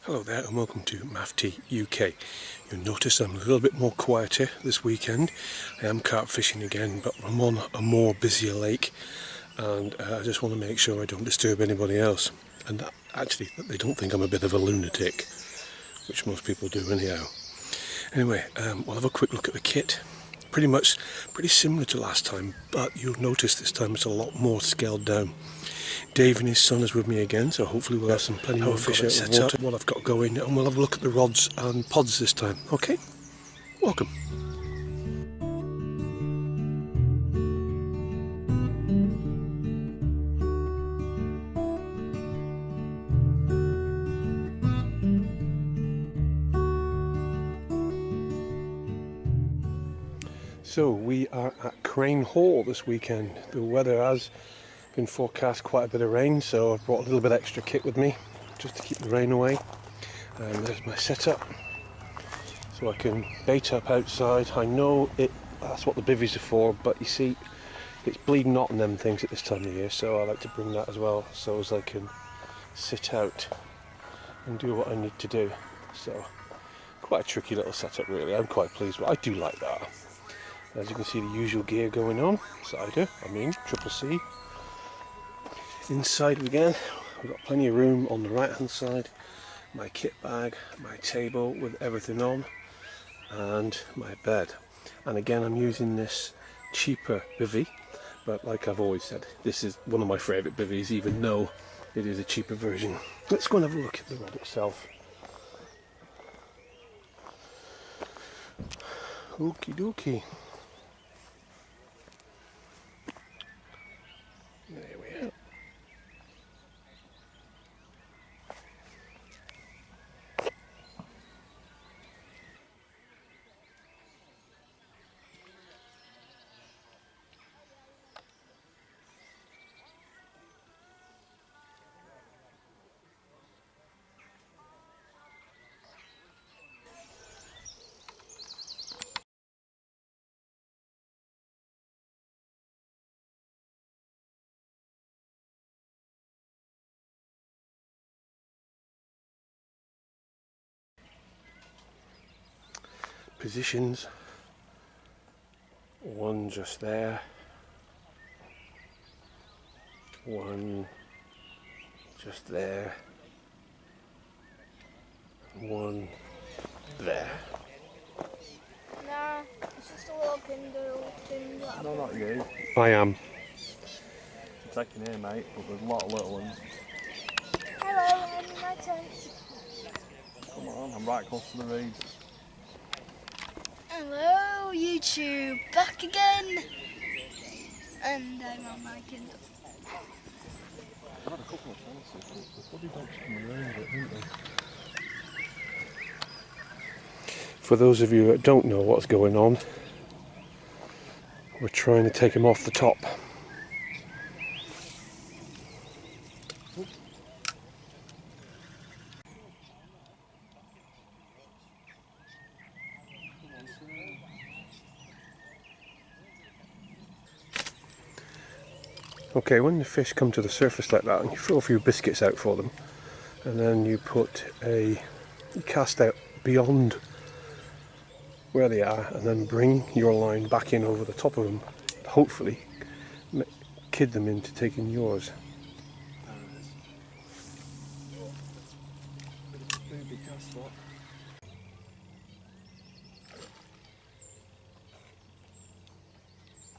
Hello there and welcome to Maff UK. You'll notice I'm a little bit more quieter this weekend. I am carp fishing again, but I'm on a more busier lake, and I just want to make sure I don't disturb anybody else, and that they don't think I'm a bit of a lunatic, which most people do anyhow. Anyway, we'll have a quick look at the kit. Pretty similar to last time, but you'll notice this time it's a lot more scaled down. Dave and his son is with me again, so hopefully we'll have plenty more fish out of water, what I've got going, and we'll have a look at the rods and pods this time. Okay? Welcome. So we are at Crane Hall this weekend. The weather has been forecast quite a bit of rain, so I've brought a little bit extra kit with me just to keep the rain away. And there's my setup, so I can bait up outside. I know that's what the bivvies are for, but you see it's bleeding hot on them things at this time of year, so I like to bring that as well, so as I can sit out and do what I need to do. So quite a tricky little setup really. I'm quite pleased with it. I do like that. As you can see, the usual gear going on, triple C. Inside again, we've got plenty of room on the right hand side, my kit bag, my table with everything on, and my bed. And again, I'm using this cheaper bivvy, but like I've always said, this is one of my favourite bivvies, even though it is a cheaper version. Let's go and have a look at the rod itself. Okie dokie. There we are. Positions, one just there, one just there, one there. Nah, it's just a little Kindle thing. No, not you. I am. I'm taking here, mate, but there's a lot of little ones. Hello, I'm in my tent. Come on, I'm right close to the reeds. Hello, YouTube, back again. And I'm on my Kindle. I've had a couple of chances, but the bloody dogs come around it, didn't they? For those of you that don't know what's going on, we're trying to take him off the top. Okay, when the fish come to the surface like that, and you throw a few biscuits out for them, and then you cast out beyond where they are, and then bring your line back in over the top of them, hopefully kid them into taking yours.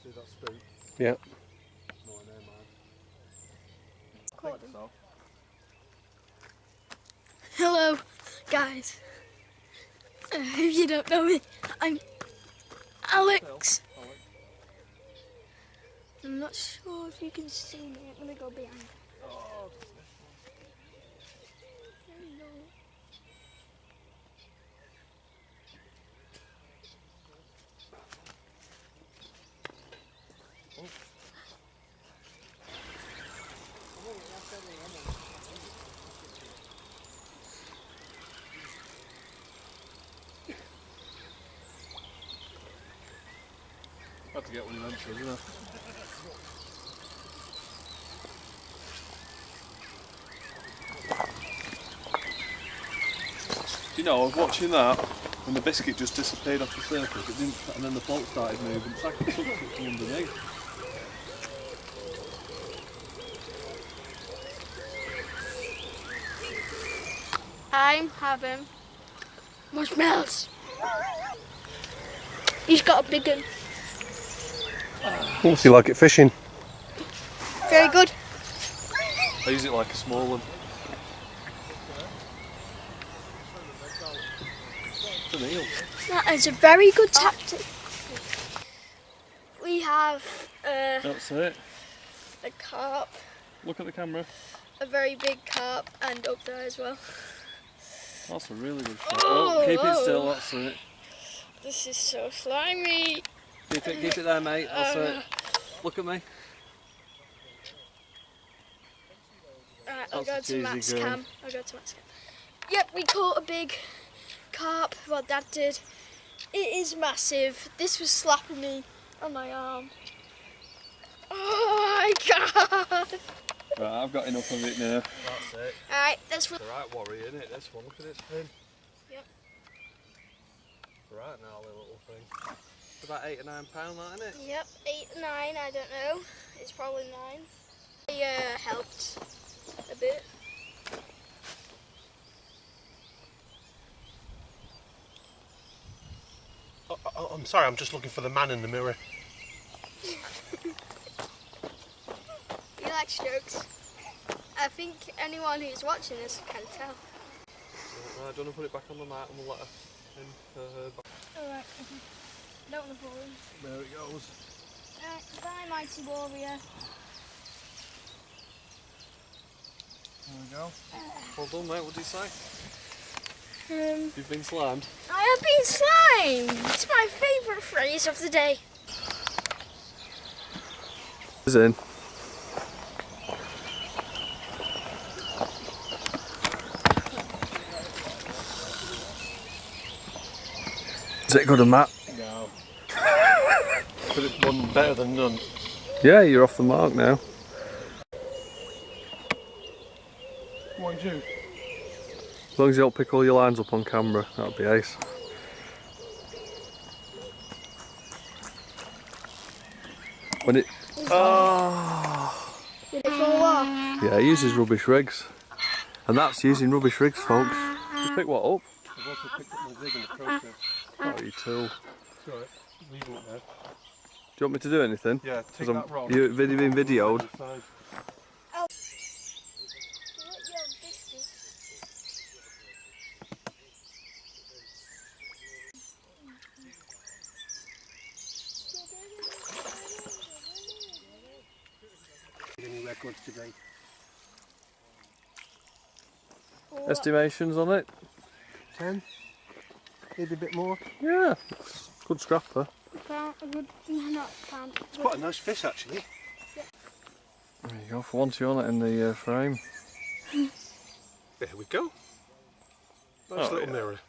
See that spook? Yeah. No, I know, man. So. Hello, guys. If you don't know me, I'm Alex. I'm not sure if you can see me. I'm gonna go behind. Oh. Hello. Had to get one eventually, didn't I? You know, I was watching that and the biscuit just disappeared off the surface. It didn't, and then the bolt started moving. It's like it took it from underneath. I'm having marshmallows. He's got a big one. What's he like at fishing? Very good. I use it like a small one. It's an eel. That is a very good tactic. We have That's it. a carp, Look at the camera. a very big carp, and up there as well. That's a really good shot. Oh, keep it still, that's it. This is so slimy. Keep it there, mate. That's it. Look at me. Right, I'll That's go a to Matt's cheesy girl. cam. I'll go to Matt's cam. Yep, we caught a big carp. Well, Dad did. It is massive. This was slapping me on my arm. Oh my god! Right, I've got enough of it now. That's it. Alright, let's. It's a right warrior, isn't it? This one, look at its fin. Yep. Right now, little thing. It's about £8 or £9, that, isn't it? Yep, 8, 9, I don't know. It's probably 9. I helped a bit. I'm sorry, I'm just looking for the man in the mirror. He likes jokes. I think anyone who's watching this can tell. Right, do you want to put it back on the mat and we'll let her in her back? Alright, okay. Don't want to fall in. There it goes. Bye, mighty warrior. There we go. Well done, mate. What do you say? Um, You've been slimed. I have been slimed. It's my favourite phrase of the day. Is in. Is it good and Matt? No. But it's one better than none. Yeah, you're off the mark now. Mind you. As long as you don't pick all your lines up on camera, that'll be ace. When it... Oh! Did it fall off? Yeah, he uses rubbish rigs. And that's using rubbish rigs, folks. You pick what up? I've also picked up my zig in the process. Oh, you tool. It's alright, leave it there. Do you want me to do anything? Yeah, take 'Cause that rod. You've been videoed. Any records today? Estimations on it? 10? Maybe a bit more. Yeah, good scrapper. It's quite a nice fish actually. There you go, for once you're not in the frame. There we go. Nice Oh, little yeah. mirror.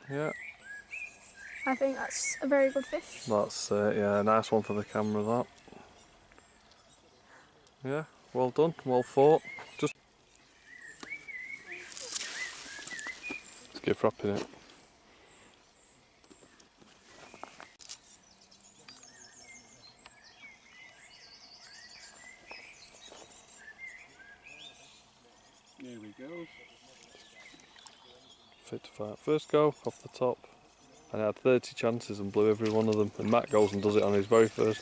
Yeah, I think that's a very good fish. that's yeah, nice one for the camera that. Yeah, well done, well fought. Just let's get wrapping it. There we go. Fit to fight. First go off the top, and I had 30 chances and blew every one of them. And Matt goes and does it on his very first.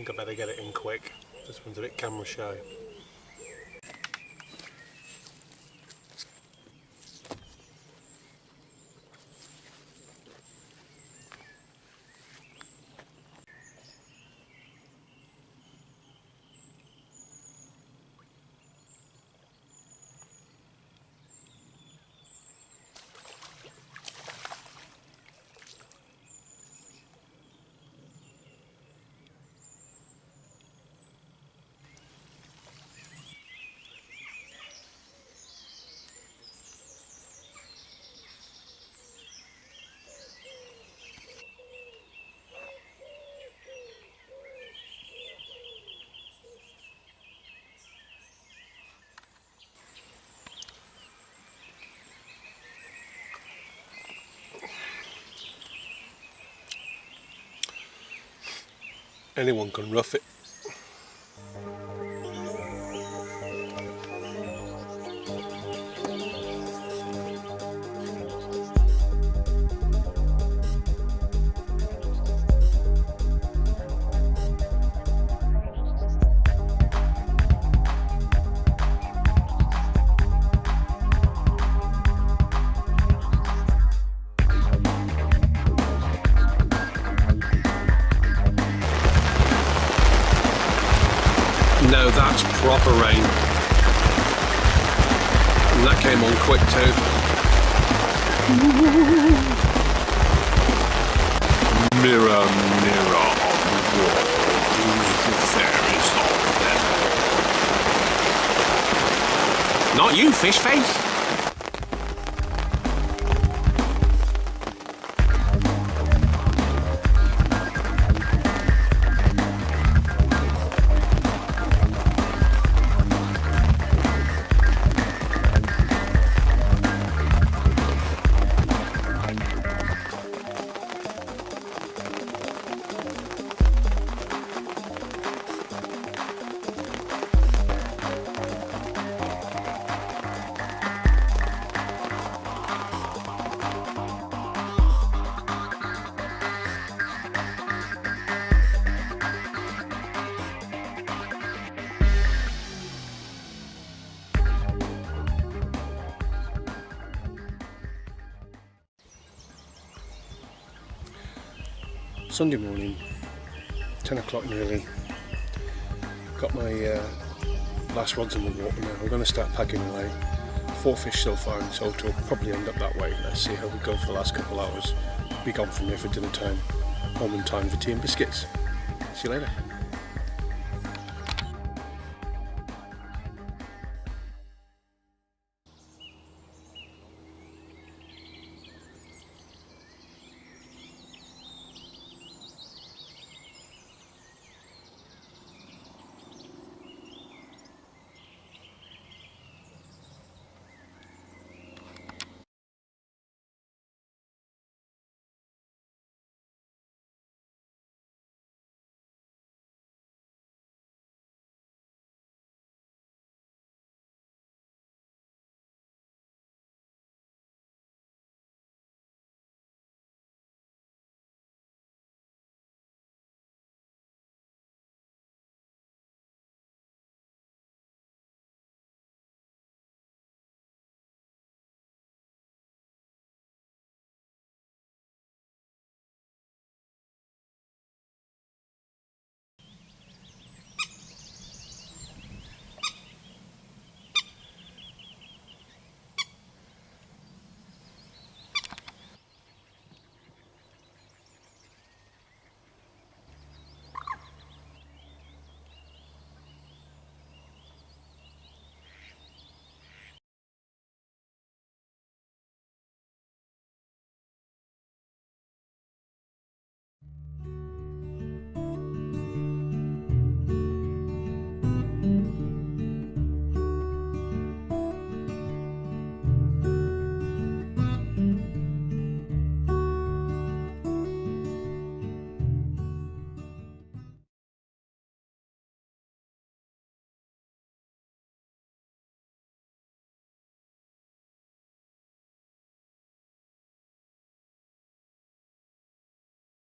think I better get it in quick. This one's a bit camera shy. Anyone can rough it. Now that's proper rain. And that came on quick too. Mirror, mirror on the wall, who's the fairest of them? Not you, fish face! Sunday morning, 10 o'clock nearly. Got my last rods in the water now. We're going to start packing away. 4 fish so far in total, probably end up that way. Let's see how we go for the last couple hours. Be gone from here for dinner time. Home in time for tea and biscuits. See you later.